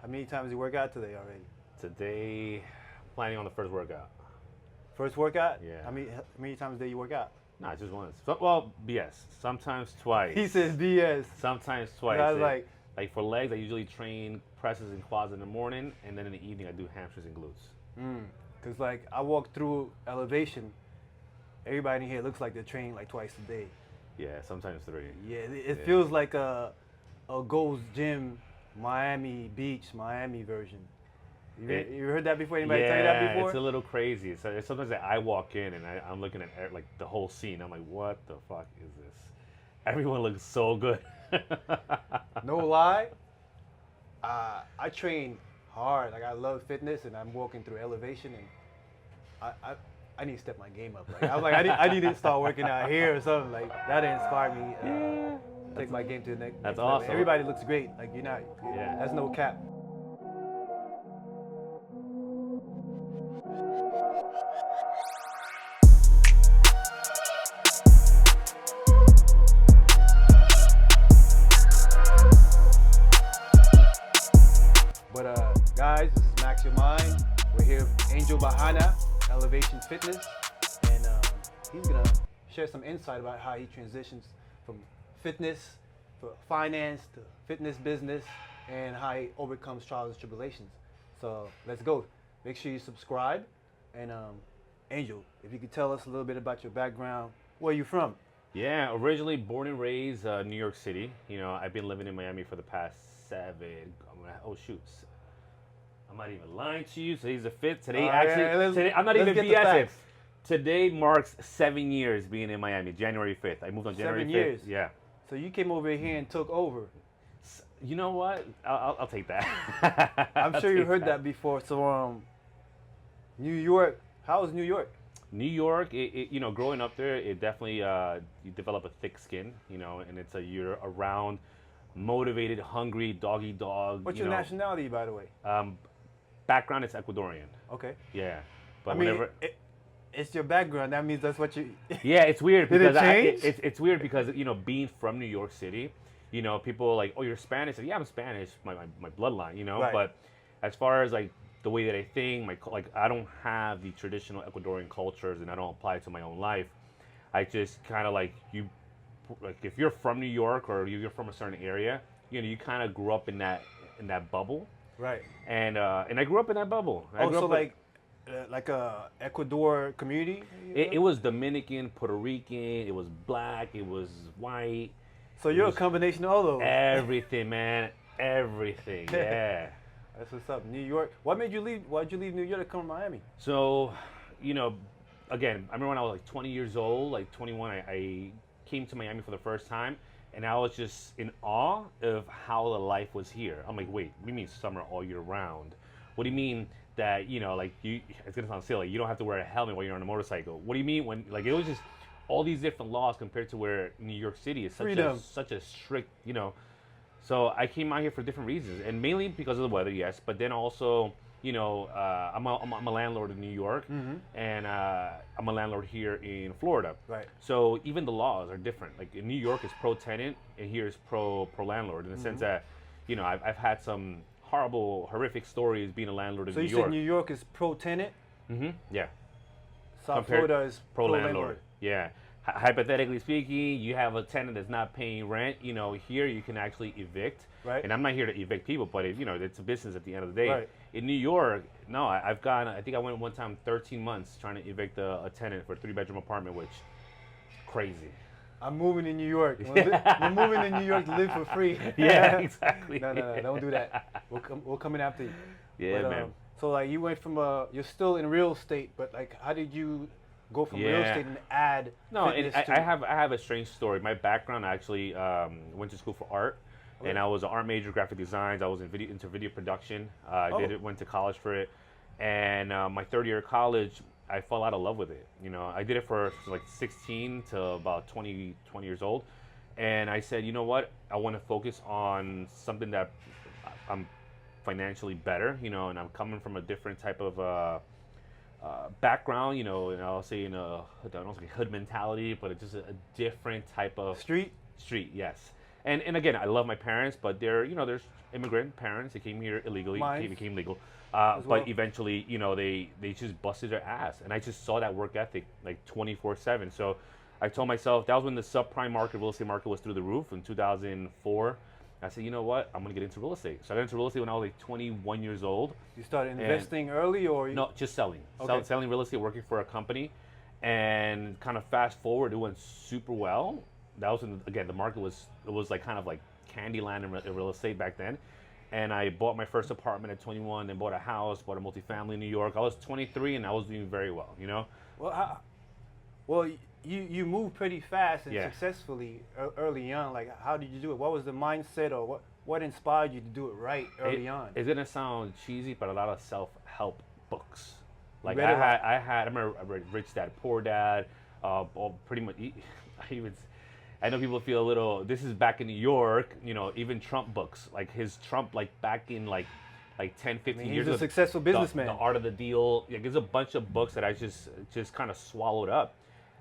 How many times you work out today already? Today, planning on the first workout. First workout? Yeah. How many times a day you work out? Nah, just once. So, well, yes, sometimes twice. He says BS. Sometimes twice. I was like, for legs, I usually train presses and quads in the morning, and then in the evening I do hamstrings and glutes. Cause like I walk through Elevation, everybody in here looks like they're training like twice a day. Yeah, sometimes 3. Yeah, it feels like a Gold's Gym, Miami Beach, Miami version. You heard that before? Anybody tell you that before? It's a little crazy. So sometimes I walk in and I'm looking at like the whole scene. I'm like, what the fuck is this? Everyone looks so good. No lie, I train hard. Like I love fitness, and I'm walking through Elevation, and I need to step my game up. Like I was like, I need to start working out here or something. Like that inspired me. Take my game to the next. That's level. awesome. Everybody looks great. Like you're not. Yeah. That's no cap. But guys, this is Max Your Mind. We're here with Angel Bajana, Elev8tion Fitness, and he's gonna share some insight about how he transitions from fitness to finance to fitness business, and how he overcomes trials and tribulations. So let's go. Make sure you subscribe. And Angel, if you could tell us a little bit about your background, where are you from? Yeah, originally born and raised New York City. You know, I've been living in Miami for the past 7. I'm not even lying to you. Today's the 5th. Today, today, I'm not even BSing. Today marks 7 years being in Miami. January 5th. I moved on January 5th. 7 years. Yeah. So you came over here and took over. You know what? I'll take that. I'm sure you heard that before. So, New York. How was New York? New York, you know, growing up there, it definitely you develop a thick skin, you know, and it's a year-around, motivated, hungry, dog eat dog. What's your nationality, by the way? Background is Ecuadorian. Okay. Yeah, but I mean, it's your background. That means that's what you. Yeah, it's weird Did because it change? it's weird because you know, being from New York City, you know, people are like, oh, you're Spanish. Like, yeah, I'm Spanish, my bloodline, you know. Right. But as far as like the way that I think, I don't have the traditional Ecuadorian cultures, and I don't apply it to my own life. I just kind of like if you're from New York or you're from a certain area, you know, you kind of grew up in that bubble. Right. And I grew up in that bubble. Like a Ecuador community? It was Dominican, Puerto Rican, it was black, it was white. So you're a combination of all those. Everything, man. Everything. Yeah. That's what's up. New York. What made you leave? Why'd you leave New York to come to Miami? So, you know, again, I remember when I was like 20 years old, like 21, I came to Miami for the first time, and I was just in awe of how the life was here. I'm like, wait, we mean summer all year round? What do you mean that, you know, like it's gonna sound silly, you don't have to wear a helmet while you're on a motorcycle? What do you mean when, like, it was just all these different laws compared to where New York City is such a strict, you know. So I came out here for different reasons, and mainly because of the weather, yes, but then also, you know, I'm a landlord in New York, and I'm a landlord here in Florida. Right. So even the laws are different. Like in New York, it's pro-tenant, and here is pro-landlord in the sense that, you know, I've had some horrific stories being a landlord in New York. So you said New York is pro-tenant? Yeah. South Florida is pro-landlord. Yeah. Hypothetically speaking, you have a tenant that's not paying rent. You know, here you can actually evict. Right. And I'm not here to evict people, but you know, it's a business at the end of the day. Right. In New York, no, I think I went one time 13 months trying to evict a tenant for a 3-bedroom apartment, which crazy. I'm moving to New York. We're moving to New York to live for free. Yeah, exactly. No, don't do that. We're coming after you. Yeah, but, man. So like you went from you're still in real estate, but like how did you go from real estate and add? No, and I have a strange story. My background, I actually went to school for art, and I was an art major, graphic designs. I was into video production. Went to college for it, and my 3rd year of college, I fell out of love with it. You know, I did it for like 16 to about 20 years old, and I said, you know what, I want to focus on something that I'm financially better. You know, and I'm coming from a different type of background, you know, and I'll say I don't say hood mentality, but it's just a different type of street, yes. And again, I love my parents, but they're there's immigrant parents. They came here illegally, Mine became legal, as well. but eventually they just busted their ass, and I just saw that work ethic like 24/7. So I told myself that was when the subprime market, real estate market, was through the roof in 2004. I said, you know what, I'm gonna get into real estate. So I got into real estate when I was like 21 years old. You started investing early, or No, just selling. Okay. Selling real estate, working for a company, and kind of fast forward, it went super well. That was when, again, the market was like kind of like Candyland in real estate back then. And I bought my first apartment at 21, then bought a house, bought a multifamily in New York. I was 23 and I was doing very well, Well, you moved pretty fast and Yeah. successfully early on. Like, how did you do it? What was the mindset, or what inspired you to do it right early on? It's gonna sound cheesy, but a lot of self-help books. Like read a lot. I remember I read Rich Dad Poor Dad. Pretty much. I know people feel a little. This is back in New York. Even Trump books, like his Trump, like back in like 10, 15 years He's a ago. successful businessman. The Art of the Deal. Yeah, there's a bunch of books that I just kind of swallowed up,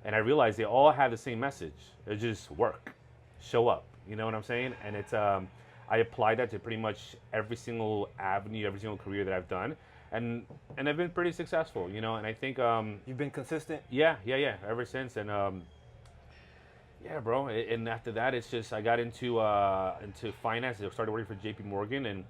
and I realized they all have the same message. It's just work, show up. You know what I'm saying? And it's I applied that to pretty much every single avenue, every single career that I've done, and I've been pretty successful. And I think You've been consistent. yeah, ever since. And yeah, bro. And after that, it's just I got into finance. I started working for J.P. Morgan, and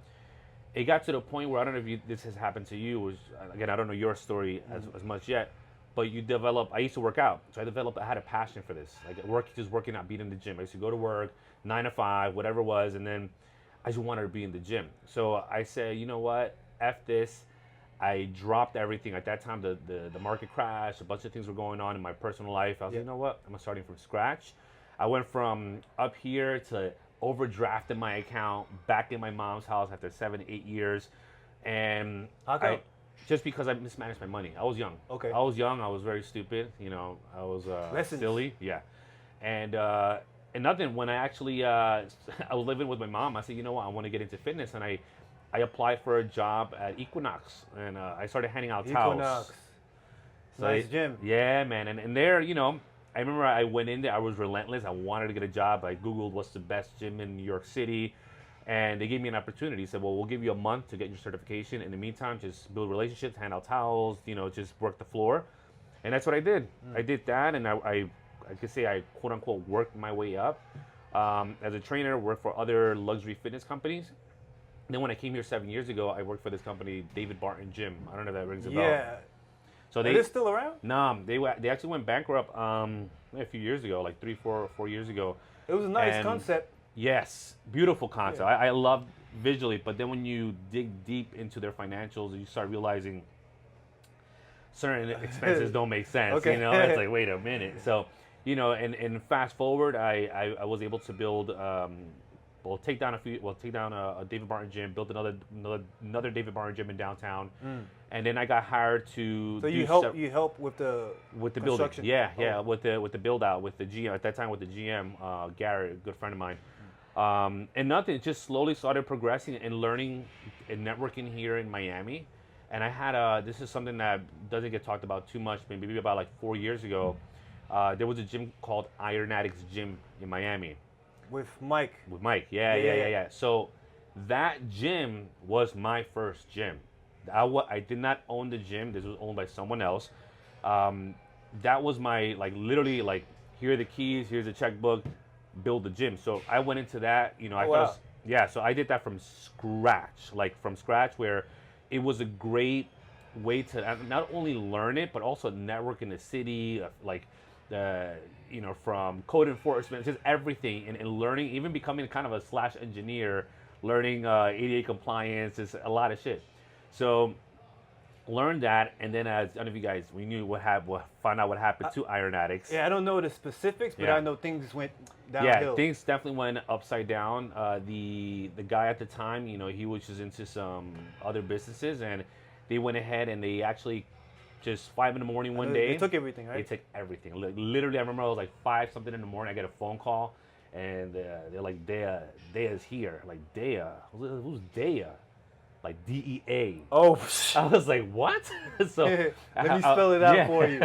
it got to the point where I don't know if this has happened to you. Again, I don't know your story as much yet, but you develop. I used to work out, so I had a passion for this. Like working out, being in the gym. I used to go to work 9 to 5, whatever it was, and then I just wanted to be in the gym. So I said, you know what, F this. I dropped everything. At that time, the market crashed. A bunch of things were going on in my personal life. I was like, you know what? I'm starting from scratch. I went from up here to overdrafting my account back in my mom's house after 7, 8 years. And How come? just because I mismanaged my money. I was young. Okay. I was young. I was very stupid. I was Lessons. silly. Yeah. And nothing. When I actually I was living with my mom, I said, you know what? I want to get into fitness, and I applied for a job at Equinox, and I started handing out towels. Equinox. So Nice gym. Yeah, man. And there, I remember I went in there. I was relentless. I wanted to get a job. I Googled what's the best gym in New York City, and they gave me an opportunity. They said, well, we'll give you a month to get your certification. In the meantime, just build relationships, hand out towels, just work the floor. And that's what I did. I did that, and I could say I, quote unquote, worked my way up. As a trainer, worked for other luxury fitness companies. Then when I came here 7 years ago, I worked for this company, David Barton Gym. I don't know if that rings a bell. Yeah. So Are they still around? No, they actually went bankrupt a few years ago, like 4 years ago. It was a nice And concept. Yes, beautiful concept. Yeah. I loved visually, but then when you dig deep into their financials, you start realizing certain expenses don't make sense. Okay. It's like, wait a minute. So, and fast forward, I was able to build. Take down a David Barton gym, built another David Barton gym in downtown, and then I got hired to. So you help with the building, construction? yeah, with the build out, with the GM at that time, with the GM Gary, a good friend of mine, and nothing, just slowly started progressing and learning and networking here in Miami, and I had this is something that doesn't get talked about too much, maybe about like 4 years ago, there was a gym called Iron Addicts Gym in Miami. With Mike. With Mike, yeah. So that gym was my first gym. I did not own the gym. This was owned by someone else. That was my, literally, here are the keys, here's the checkbook, build the gym. So I went into that, so I did that from scratch, where it was a great way to not only learn it, but also network in the city, from code enforcement, just everything, and learning, even becoming kind of a / engineer, learning ADA compliance, is a lot of shit. So learned that, and then as none of you guys, we knew found out what happened to Iron Addicts. Yeah, I don't know the specifics, but Yeah. I know things went downhill. Yeah, things definitely went upside down. The guy at the time, he was just into some other businesses, and they went ahead and they actually just 5 in the morning one day. They took everything, right? They took everything. Literally, I remember I was like 5 something in the morning. I get a phone call, and they're like, Dea's here. Like, Dea? Who's Dea? Like DEA. Oh, I was like, what? So let me spell it out for you.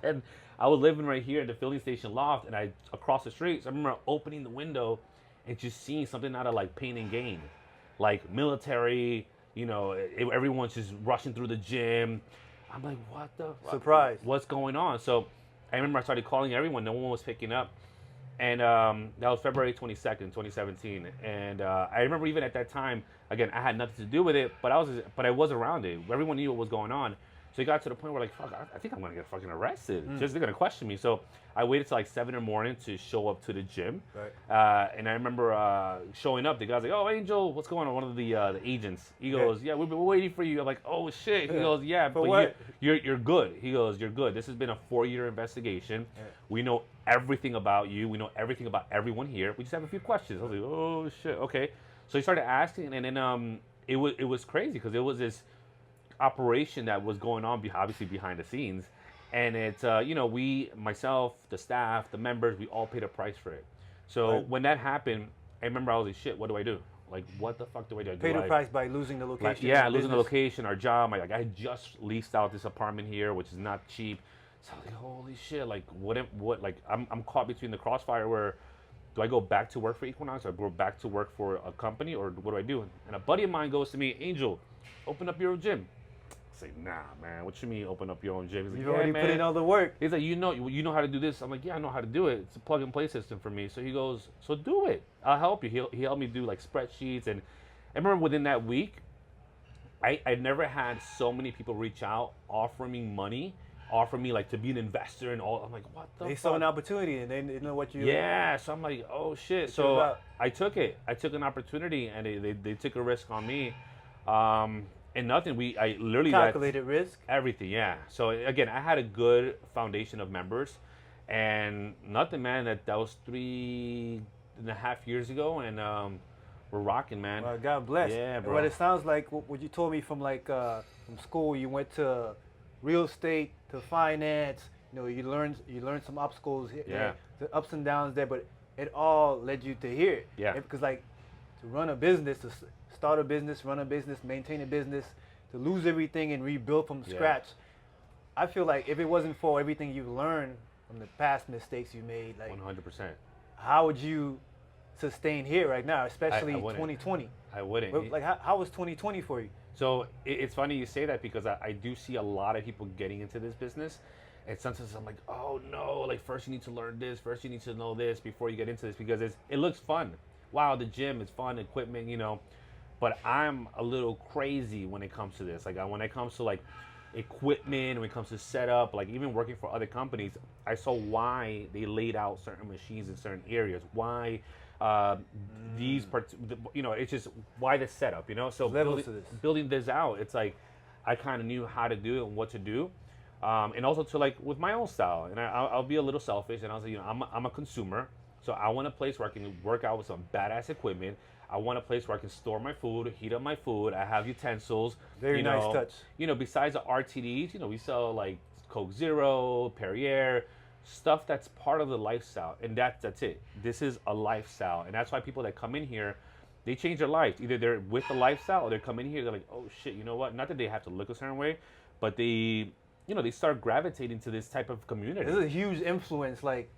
And I was living right here at the filling station loft, and across the street. So I remember opening the window and just seeing something out of like Pain and Gain, like military. Everyone's just rushing through the gym. I'm like, what the fuck? Surprise. What's going on? So I remember I started calling everyone. No one was picking up. And that was February 22nd, 2017. And I remember even at that time, again, I had nothing to do with it, but I was around it. Everyone knew what was going on. So it got to the point where like, fuck, I think I'm gonna get fucking arrested. Just they're gonna question me. So I waited till like 7 in the morning to show up to the gym. Right. And I remember showing up. The guy's like, "Oh, Angel, what's going on?" One of the agents. He goes, "Yeah, we've been waiting for you." I'm like, "Oh shit." He goes, "Yeah, but what? you're good." He goes, "You're good. This has been a 4-year investigation. We know everything about you. We know everything about everyone here. We just have a few questions." I was like, "Oh shit, okay." So he started asking, and then it was crazy because it was this operation that was going on, obviously behind the scenes, and it's myself, the staff, the members, we all paid a price for it. So Right. when that happened, I remember I was like, shit, what do I do? Like, what the fuck do I do? Paid the price by losing the location. Like, yeah, of losing the business. location, our job. I had just leased out this apartment here, which is not cheap. So I was like, holy shit, like what like I'm caught between the crossfire where do I go back to work for Equinox or I go back to work for a company, or what do I do? And a buddy of mine goes to me, Angel, open up your own gym. I say, nah, man, what you mean open up your own gym? He's like, You've already put in all the work. He's like, you know how to do this? I'm like, yeah, I know how to do it. It's a plug and play system for me. So he goes, so do it. I'll help you. He helped me do like spreadsheets. And I remember within that week, I never had so many people reach out offering me money, offering me like to be an investor and all. I'm like, what the They fuck? saw an opportunity and they didn't know what you. Yeah, so I'm like, oh shit. So I took it. I took an opportunity, and they took a risk on me. And nothing. I literally Calculated risk. Everything, yeah. So again, I had a good foundation of members, and nothing, man. That was 3.5 years ago, and we're rocking, man. Well, God bless. Yeah, bro. But it sounds like what you told me from from school. You went to real estate, to finance. You learned some obstacles, Yeah. the ups and downs there, but it all led you to here. Yeah. Because like to run a business, to start a business, run a business, maintain a business, to lose everything and rebuild from scratch. I feel like if it wasn't for everything you've learned from the past mistakes you made, like 100%. how would you sustain here right now, especially I wouldn't. 2020? I wouldn't. Like how was 2020 for you? So it's funny you say that because I do see a lot of people getting into this business. And sometimes I'm like, oh no, like first you need to learn this, first you need to know this before you get into this because it looks fun. Wow, the gym is fun, equipment, But I'm a little crazy when it comes to this. Like when it comes to like equipment, when it comes to setup, like even working for other companies, I saw why they laid out certain machines in certain areas. Why these parts, it's just why the setup, So building this out, it's like I kind of knew how to do it and what to do. And also to like with my own style, and I'll be a little selfish, and I was like, I'm a consumer, so I want a place where I can work out with some badass equipment. I want a place where I can store my food, heat up my food. I have utensils. Very nice touch. Besides the RTDs, we sell like Coke Zero, Perrier, stuff that's part of the lifestyle, and that's it. This is a lifestyle, and that's why people that come in here, they change their life. Either they're with the lifestyle, or they're coming in here, they're like, oh shit, you know what? Not that they have to look a certain way, but they start gravitating to this type of community. This is a huge influence. Like,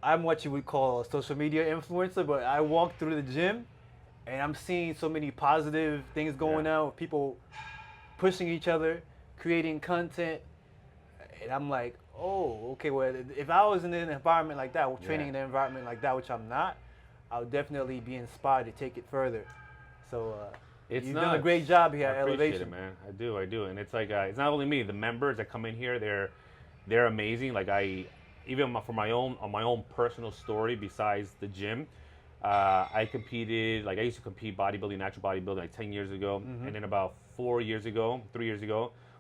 I'm what you would call a social media influencer, but I walk through the gym and I'm seeing so many positive things going on with people pushing each other, creating content. And I'm like, oh, okay, well, if I was in an environment like that, training in an environment like that, which I'm not, I would definitely be inspired to take it further. So, you've done a great job here at I appreciate Elev8tion. it, man. I do, and it's like it's not only me. The members that come in here, they're amazing. Like even for my own personal story, besides the gym, I competed. Like I used to compete bodybuilding, natural bodybuilding, like 10 years ago, and then about 3 years ago,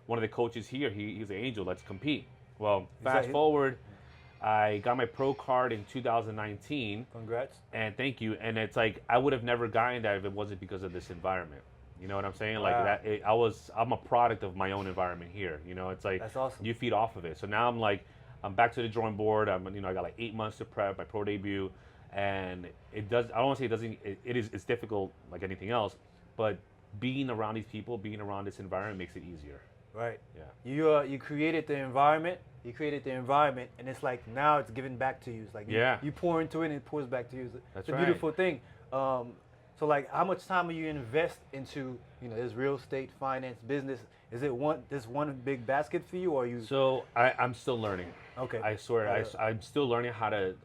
one of the coaches here, he's an Angel. Let's compete. Well, fast forward. I got my pro card in 2019. Congrats. And thank you. And it's like I would have never gotten that if it wasn't because of this environment. You know what I'm saying? Like that. I'm a product of my own environment here. It's like that's awesome. You feed off of it. So now I'm back to the drawing board. I got like 8 months to prep my pro debut, and it does. I don't want to say it doesn't. It's difficult like anything else, but being around these people, being around this environment makes it easier. Right. Yeah. You created the environment. You created the environment, and it's like now it's giving back to you. It's like you pour into it and it pours back to you. It's a beautiful thing. So like, how much time do you invest into this real estate, finance, business? Is it one big basket for you, or you? So I'm still learning. Okay. I swear, I'm still learning how to,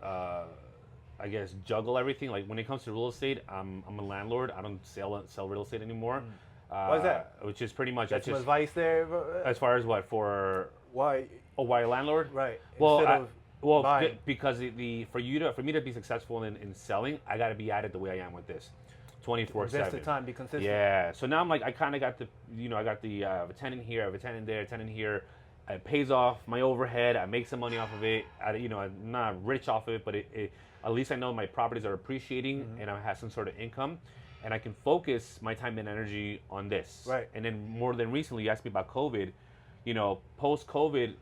I guess, juggle everything. Like when it comes to real estate, I'm a landlord. I don't sell real estate anymore. Why is that? Which is pretty much. Got some advice there. As far as what for? Why? Oh, why a landlord? Right. Well, buying. because for me to be successful in selling, I got to be at it the way I am with this, 24/7. Invest the time, be consistent. Yeah. So now I'm like, I kind of got the, I got the I have a tenant here, I have a tenant there, a tenant here. It pays off my overhead. I make some money off of it. I'm not rich off of it, but it at least I know my properties are appreciating and I have some sort of income, and I can focus my time and energy on this. Right. And then more than recently, you asked me about COVID. Post COVID,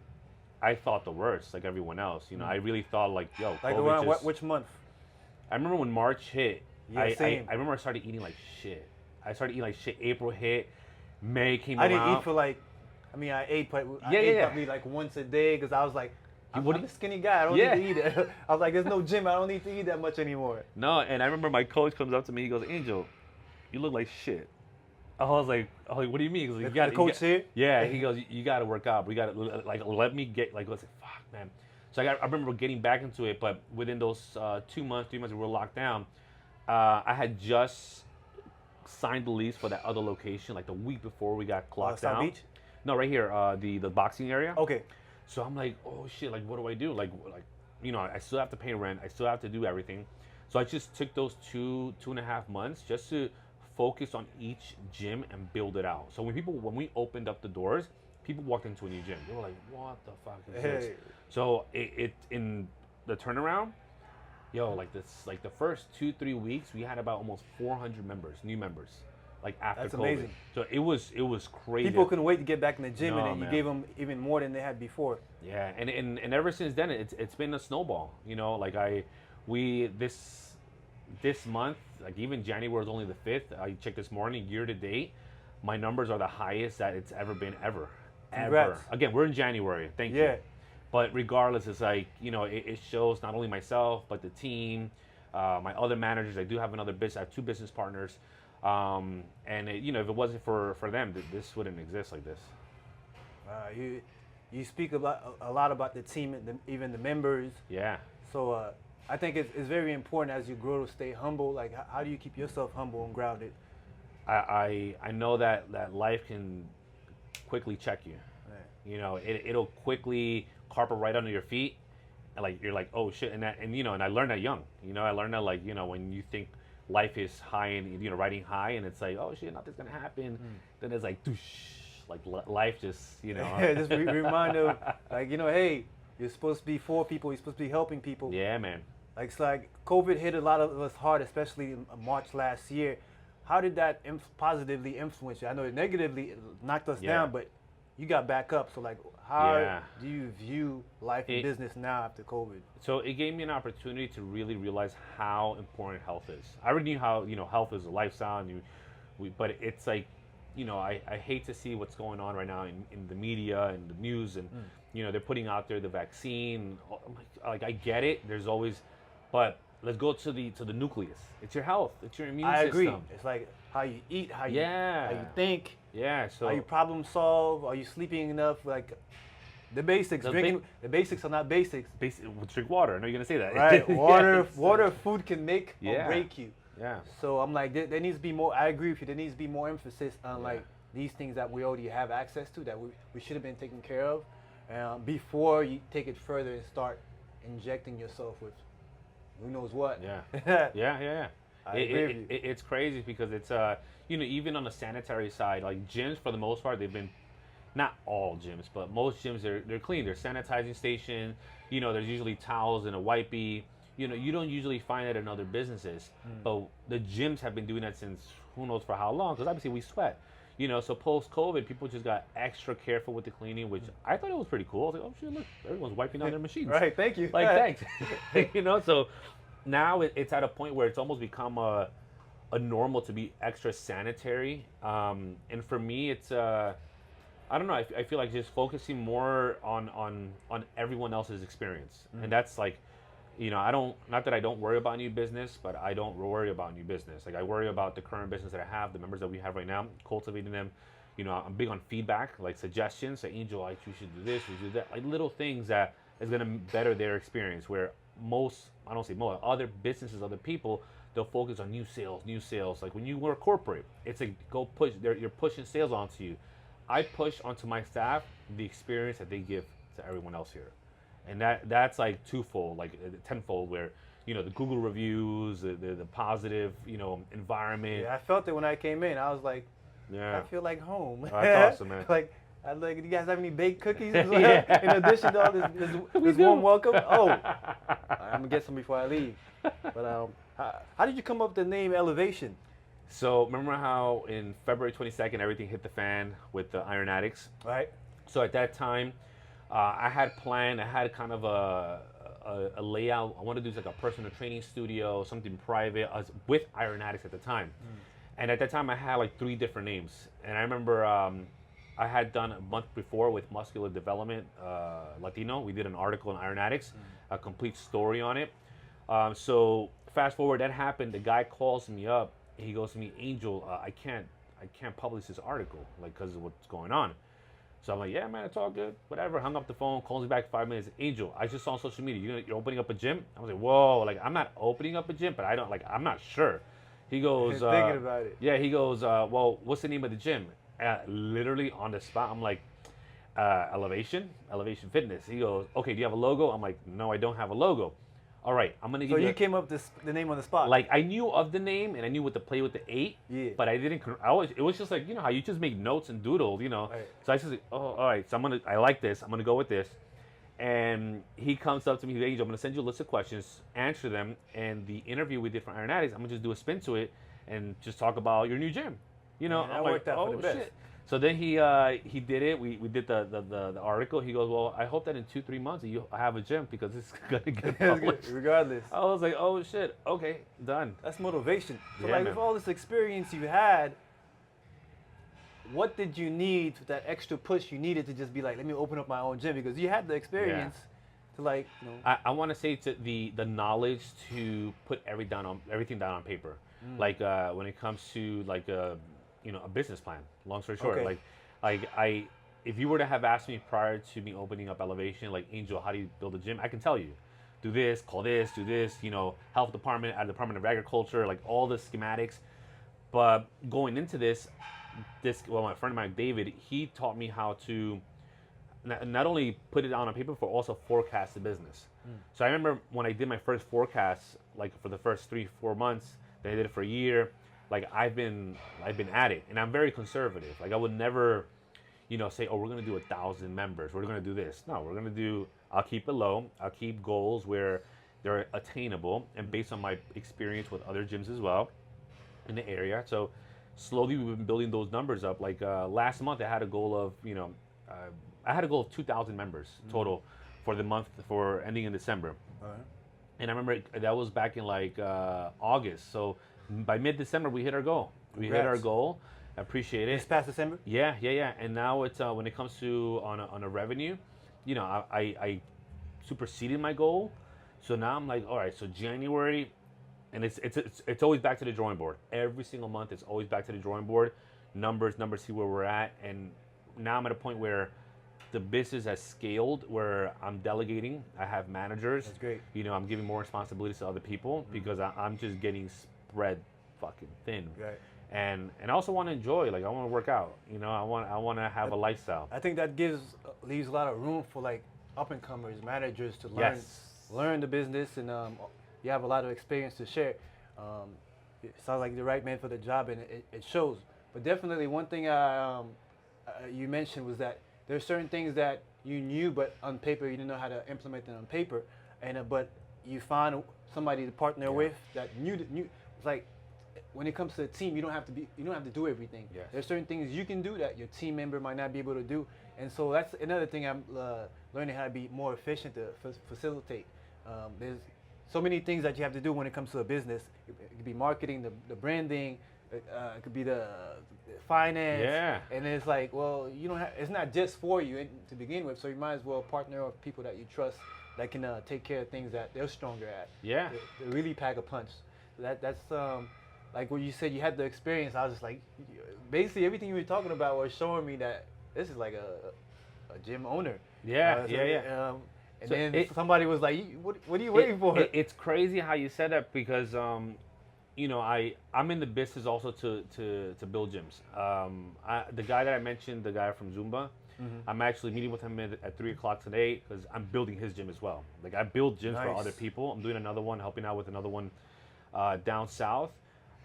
I thought the worst, like everyone else. I really thought like, yo, like COVID around which month? I remember when March hit. Yeah, same. I remember I started eating like shit. April hit. May came I around. didn't eat for like, I ate probably like once a day because I was like, I'm a skinny guy. I don't need to eat it. I was like, there's no gym. I don't need to eat that much anymore. No, and I remember my coach comes up to me. He goes, Angel, you look like shit. I was like, what do you mean? He goes, the coach here? Yeah, he goes, you got to work out. We got to let me get I was like, fuck, man. So I remember getting back into it, but within those 3 months we were locked down. I had just signed the lease for that other location like the week before we got locked down. South Beach? No, right here, the boxing area. Okay. So I'm like, oh shit, like what do I do? Like, I still have to pay rent. I still have to do everything. So I just took those 2.5 months just to focus on each gym and build it out. So when we opened up the doors, people walked into a new gym. They were like, what the fuck is this? So it in the turnaround, like the first 2-3 weeks, we had about almost 400 new members, like after That's COVID. Amazing. So it was crazy. People couldn't wait to get back in the gym, and then you gave them even more than they had before. Yeah, and ever since then, it's been a snowball. This month, like even January was only the 5th. I checked this morning, year to date, my numbers are the highest that it's ever been ever. Congrats. Again, we're in January. Thank you. But regardless, it's like, it shows not only myself, but the team, my other managers. I do have another business. I have 2 business partners. And, if it wasn't for them, this wouldn't exist like this. You speak a lot about the team, and even the members. Yeah. So I think it's very important as you grow to stay humble. Like, how do you keep yourself humble and grounded? I know that life can quickly check you. Right. It'll quickly carpet right under your feet, and like you're like, oh shit, and I learned that young. I learned that when you think life is high and riding high, and it's like, oh shit, nothing's gonna happen. Then it's like, doosh, like life just just reminder, like hey, you're supposed to be for people. You're supposed to be helping people. Yeah, man. Like it's like COVID hit a lot of us hard, especially in March last year. How did that positively influence you? I know it negatively knocked us down, but you got back up. So like, how do you view life and business now after COVID? So it gave me an opportunity to really realize how important health is. I already knew how health is a lifestyle, but it's like, I hate to see what's going on right now in the media and the news, and they're putting out there the vaccine. Like I get it. There's always, but let's go to the nucleus. It's your health. It's your immune system. I agree. It's like how you eat, how you think. Yeah. So how you problem solve. Are you sleeping enough? Like the basics. The basics are not basics. Drink water. I know you're gonna say that. Right. Water, food can make or break you. Yeah. So I'm like, there needs to be more. I agree with you. There needs to be more emphasis on like these things that we already have access to, that we should have been taking care of before you take it further and start injecting yourself with who knows what. Yeah. Yeah. I agree with you. It's crazy because it's even on the sanitary side, like gyms for the most part, they've been, not all gyms, but most gyms they're clean. They're sanitizing station. There's usually towels and a wipey. You don't usually find that in other businesses, but the gyms have been doing that since who knows for how long, because obviously we sweat. So post-COVID, people just got extra careful with the cleaning, which I thought it was pretty cool. I was like, oh shit, look, everyone's wiping down their machines. Right, thank you. Like, thanks. So now it's at a point where it's almost become a normal to be extra sanitary. And for me, it's I don't know. I feel like just focusing more on everyone else's experience, and that's like, I don't. Not that I don't worry about new business, but I don't worry about new business. Like I worry about the current business that I have, the members that we have right now, cultivating them. I'm big on feedback, like suggestions. Say, Angel, like you should do this, you should do that. Like little things that is gonna better their experience. Where I don't say most, other businesses, other people, they'll focus on new sales, new sales. Like when you work corporate, it's like go push. You're pushing sales onto you. I push onto my staff the experience that they give to everyone else here, and that's like twofold, like tenfold. Where the Google reviews, the positive environment. Yeah, I felt it when I came in. I was like, Yeah, I feel like home. Oh, that's awesome, man. Like, do you guys have any baked cookies? Yeah. In addition to all this warm welcome? Oh, I'm gonna get some before I leave. But how did you come up with the name Elev8tion? So remember how in February 22nd everything hit the fan with the Iron Addicts? Right. So at that time, I had planned. I had kind of a layout. I wanted to do like a personal training studio, something private, with Iron Addicts at the time. And at that time, I had like 3 different names. And I remember I had done a month before with Muscular Development Latino. We did an article on Iron Addicts, a complete story on it. So fast forward, that happened. The guy calls me up. He goes to me, Angel, I can't publish this article, like, because of what's going on. So I'm like, yeah, man, it's all good, whatever. Hung up the phone, calls me back 5 minutes. Angel, I just saw on social media you're opening up a gym. I was like, whoa, like I'm not opening up a gym, but I'm not sure. He goes, thinking about it. Yeah, he goes, well, what's the name of the gym? Literally on the spot, I'm like, Elev8tion Fitness. He goes, okay, do you have a logo? I'm like, no, I don't have a logo. All right, I'm gonna give you. So you came up with the name on the spot. Like I knew of the name and I knew what to play with the 8. Yeah. But I didn't. It was just like how you just make notes and doodle, Right. So I just like, oh, all right. So I like this. I'm gonna go with this. And he comes up to me, Angel, I'm gonna send you a list of questions, answer them, and the interview we did for Iron Addicts, I'm gonna just do a spin to it and just talk about your new gym. Man, that I'm worked like, out for the best. Shit. So then he did it. We did the article. He goes, well, I hope that in 2-3 months you have a gym because it's gonna get published. Regardless. I was like, oh shit, okay, done. That's motivation. So Yeah, like man. with all this experience you had, what did you need for that extra push you needed to just be like, let me open up my own gym? Because you had the experience to like, I want to say to the knowledge to put everything down on paper. Like when it comes to like a business plan. Long story short, Okay. if you were to have asked me prior to me opening up Elev8tion, like, Angel, how do you build a gym? I can tell you, do this, call this, do this. Health department, at Department of Agriculture, like all the schematics. But going into this, my friend of mine, David, he taught me how to not only put it down on paper, but also forecast the business. So I remember when I did my first forecast, like for the first 3-4 months, then I did it for a year. Like I've been at it, and I'm very conservative. Like I would never, say, oh, we're gonna do 1,000 members. We're gonna do this. No, we're gonna do. I'll keep it low. I'll keep goals where they're attainable, and based on my experience with other gyms as well in the area. So slowly we've been building those numbers up. Like last month, I had a goal of 2,000 members total for the month for ending in December. all right. And I remember that was back in like August. So by mid-December, we hit our goal. We hit our Congrats. goal. I appreciate This it. past December? Yeah. And now it's when it comes to on a revenue, I superseded my goal. So now I'm like, all right. So January, and it's always back to the drawing board. Every single month, it's always back to the drawing board. Numbers, see where we're at. And now I'm at a point where the business has scaled, where I'm delegating. I have managers. That's great. I'm giving more responsibilities to other people because I'm just getting spread fucking thin. Right. And I also want to enjoy. Like I want to work out. I want to have a lifestyle. I think that leaves a lot of room for like up and comers, managers to learn the business, and you have a lot of experience to share. It sounds like the right man for the job, and it shows. But definitely one thing you mentioned was that there's certain things that you knew, but on paper you didn't know how to implement them on paper, and but you find somebody to partner with that knew. It's like when it comes to a team, you don't have to do everything. Yes. There's certain things you can do that your team member might not be able to do, and so that's another thing I'm learning how to be more efficient to facilitate. There's so many things that you have to do when it comes to a business. It could be marketing, the branding, It could be the finance. Yeah. And then it's like, well, you don't have. It's not just for you to begin with. So you might as well partner with people that you trust that can take care of things that they're stronger at. Yeah. They really pack a punch. So that's like when you said you had the experience. I was just like, basically everything you were talking about was showing me that this is like a gym owner. Yeah. And So then somebody was like, what are you waiting for? It's crazy how you said that because, you know, I'm in the business also to build gyms. The guy that I mentioned, the guy from Zumba, I'm actually meeting with him at 3 o'clock today because I'm building his gym as well. Like I build gyms for other people. I'm doing another one, helping out with another one down south.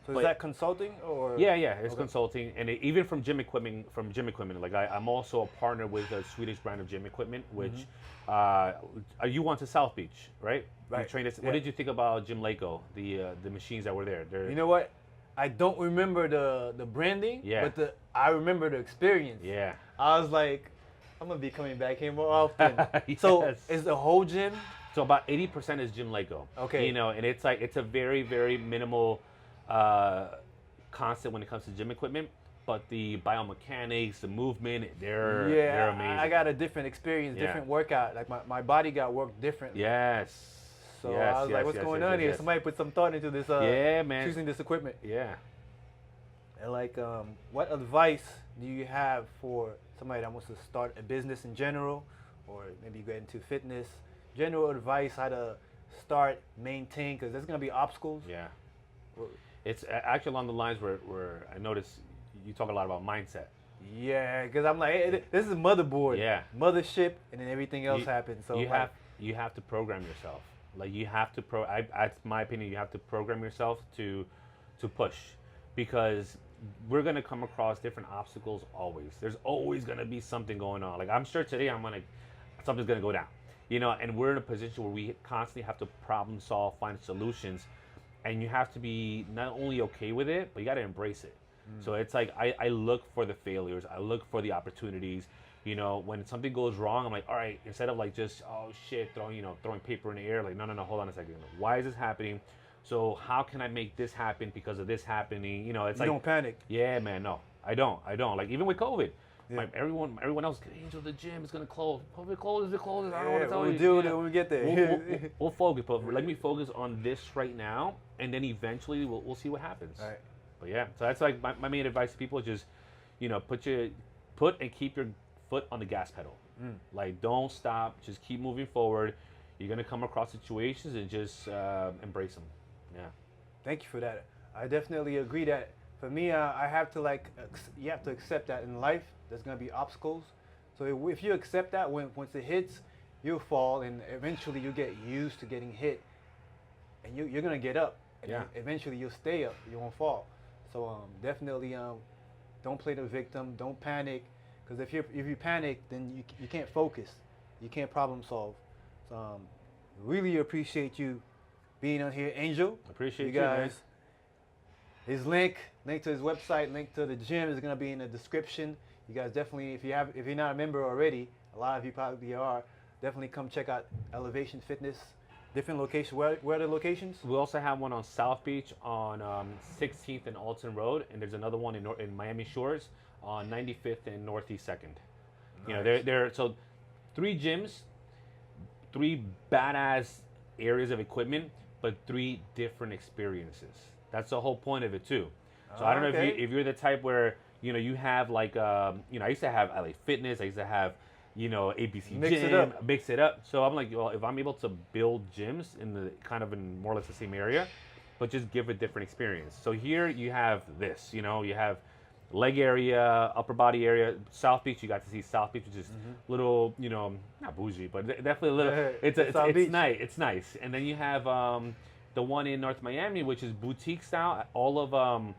So is that consulting or? Yeah, it's consulting, and even from gym equipment. Like I'm also a partner with a Swedish brand of gym equipment, which you went to South Beach, right? Right. You trained us. What did you think about Gym Laco? The machines that were there. You know what? I don't remember the branding, but I remember the experience. Yeah. I was like, I'm gonna be coming back here more often. Yes. So is the whole gym? So about 80% is Gym Laco. Okay. You know, and it's a very, very minimal concept when it comes to gym equipment, but the biomechanics, the movement, they're amazing. I got a different experience, different workout. Like my body got worked differently. Yes. So I was like, what's going on here? Somebody put some thought into this. Man. Choosing this equipment. Yeah. And like, what advice do you have for somebody that wants to start a business in general, or maybe get into fitness? General advice how to start, maintain, because there's gonna be obstacles. Yeah. It's actually along the lines where I notice you talk a lot about mindset. Yeah, because I'm like, hey, this is motherboard. Yeah. Mothership, and then everything else happens. So you have to program yourself. Like you have to that's my opinion. You have to program yourself to push, because we're gonna come across different obstacles always. There's always gonna be something going on. Like I'm sure today something's gonna go down. You know, and we're in a position where we constantly have to problem solve, find solutions, and you have to be not only okay with it, but you got to embrace it. So it's like I look for the failures, I look for the opportunities. You know, when something goes wrong, I'm like, all right, instead of like just throwing paper in the air, like no, hold on a second, why is this happening? So how can I make this happen because of this happening? You know, it's like don't panic. Yeah, man, no, I don't. Like even with COVID. Yeah. Like everyone else, Angel, the gym is gonna close. COVID closes. I don't want to tell you. We'll deal with it when we get there. We'll focus, but let me focus on this right now, and then eventually we'll see what happens. All right. But yeah, so that's like my main advice to people is just, you know, put and keep your foot on the gas pedal. Like don't stop, just keep moving forward. You're gonna come across situations and just embrace them. Yeah. Thank you for that. I definitely agree that. For me, I have to you have to accept that in life there's gonna be obstacles. So if you accept that, once it hits, you'll fall, and eventually you get used to getting hit, and you're gonna get up. And eventually you'll stay up. You won't fall. So definitely don't play the victim. Don't panic, because if you panic, then you can't focus. You can't problem solve. So really appreciate you being on here, Angel. Appreciate you guys. Man. His link to his website, link to the gym is gonna be in the description. You guys definitely, if you're not a member already, a lot of you probably are, definitely come check out Elev8tion Fitness. Different locations. Where are the locations? We also have one on South Beach on 16th and Alton Road, and there's another one in Miami Shores on 95th and Northeast 2nd. Nice. You know, they're so 3 gyms, 3 badass areas of equipment, but 3 different experiences. That's the whole point of it too. So I don't know if you're the type where, you know, you have like I used to have LA Fitness, I used to have, you know, ABC mix it up. So I'm like, well, if I'm able to build gyms in more or less the same area, but just give a different experience. So here you have this, you know, you have leg area, upper body area. South Beach, you got to see South Beach, which is little, you know, not bougie, but definitely a little. It's nice. It's nice. And then you have the one in North Miami, which is boutique style. All of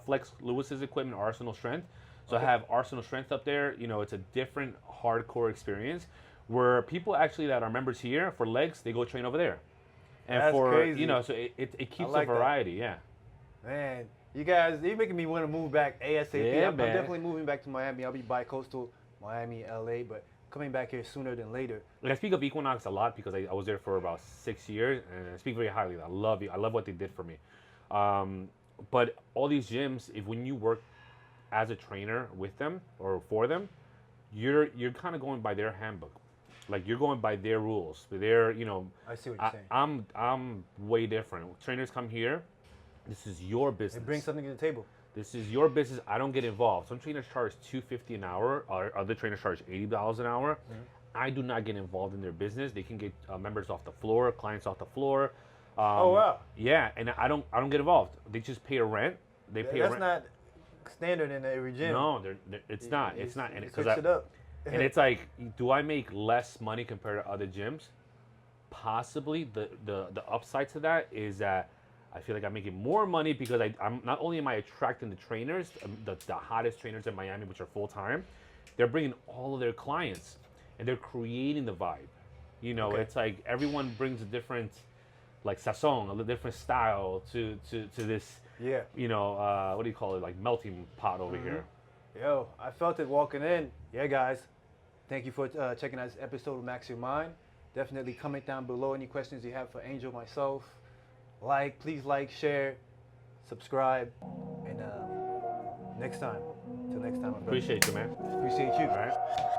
Flex Lewis's equipment, Arsenal Strength. So I have Arsenal Strength up there. You know, it's a different hardcore experience where people actually that are members here for legs, they go train over there. And that's crazy. You know, so it keeps a variety. That. Yeah. Man, you guys, you're making me want to move back ASAP. Yeah, I'm definitely moving back to Miami. I'll be bi-coastal, Miami, LA, but coming back here sooner than later. Like I speak of Equinox a lot because I was there for about 6 years, and I speak very highly. I love what they did for me. But all these gyms, if when you work as a trainer with them or for them, you're kind of going by their handbook, like you're going by their rules. Their, you know, I see what you're saying. I'm way different. Trainers come here. This is your business. They bring something to the table. This is your business. I don't get involved. Some trainers charge $250 an hour, or other trainers charge $80 an hour. Mm-hmm. I do not get involved in their business. They can get members off the floor, clients off the floor. Oh wow! Yeah, and I don't get involved. They just pay a rent. They pay a rent. That's not standard in every gym. No, it's not. It's not. And switch it up. And it's like, do I make less money compared to other gyms? Possibly. The upside to that is that I feel like I'm making more money because I'm not only am I attracting the trainers, the hottest trainers in Miami, which are full time, they're bringing all of their clients, and they're creating the vibe. You know, okay. It's like everyone brings a different, like sazon, a different style to this. Yeah. You know, what do you call it? Like melting pot over here. Yo, I felt it walking in. Yeah, guys. Thank you for checking out this episode of Max Your Mind. Definitely comment down below any questions you have for Angel, myself. Please like, share, subscribe, and next time. Till next time. Appreciate you, man. Appreciate you. All right.